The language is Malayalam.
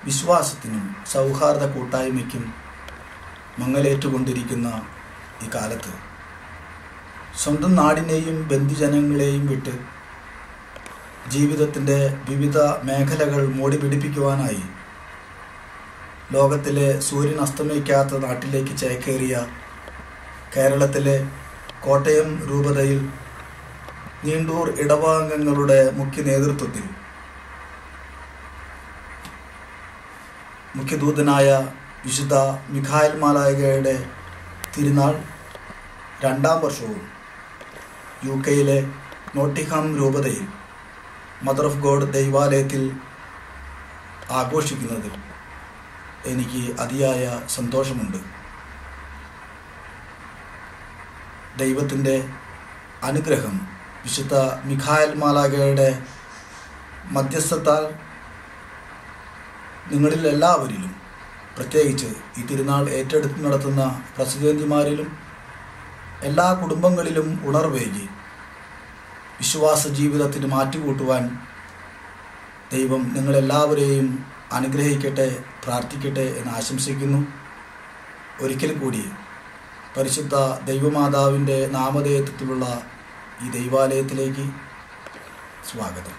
വിശ്വാസത്തിനും സൗഹാർദ്ദ കൂട്ടായ്മയ്ക്കും മങ്ങലേറ്റുകൊണ്ടിരിക്കുന്ന ഈ കാലത്ത് സ്വന്തം നാടിനെയും ബന്ധുജനങ്ങളെയും വിട്ട് ജീവിതത്തിൻ്റെ വിവിധ മേഖലകൾ മോടി പിടിപ്പിക്കുവാനായി ലോകത്തിലെ സൂര്യൻ അസ്തമിക്കാത്ത നാട്ടിലേക്ക് ചേക്കേറിയ കേരളത്തിലെ കോട്ടയം രൂപതയിൽ നീണ്ടൂർ ഇടവകാംഗങ്ങളുടെ മുഖ്യ നേതൃത്വത്തിൽ മുഖ്യദൂതനായ വിശുദ്ധ മിഖായേൽ മാലാഖയുടെ തിരുനാൾ 2ാം വർഷവും UK-യിലെ നോട്ടിംഗ്ഹാം രൂപതയിൽ മദർ ഓഫ് ഗോഡ് ദൈവാലയത്തിൽ ആഘോഷിക്കുന്നതിൽ എനിക്ക് അതിയായ സന്തോഷമുണ്ട്. ദൈവത്തിൻ്റെ അനുഗ്രഹം വിശുദ്ധ മിഖായേൽ മാലാഖയുടെ മധ്യസ്ഥത്താൽ നിങ്ങളിൽ എല്ലാവരിലും, പ്രത്യേകിച്ച് ഈ തിരുനാൾ ഏറ്റെടുത്ത് നടത്തുന്ന പ്രസിദ്ധന്തിമാരിലും എല്ലാ കുടുംബങ്ങളിലും ഉണർവേകി വിശ്വാസ ജീവിതത്തിന് മാറ്റുകൂട്ടുവാൻ ദൈവം നിങ്ങളെല്ലാവരെയും അനുഗ്രഹിക്കട്ടെ, പ്രാർത്ഥിക്കട്ടെ എന്ന് ആശംസിക്കുന്നു. ഒരിക്കൽ കൂടി പരിശുദ്ധ ദൈവമാതാവിൻ്റെ നാമധേയത്വത്തിലുള്ള ഈ ദൈവാലയത്തിലേക്ക് സ്വാഗതം.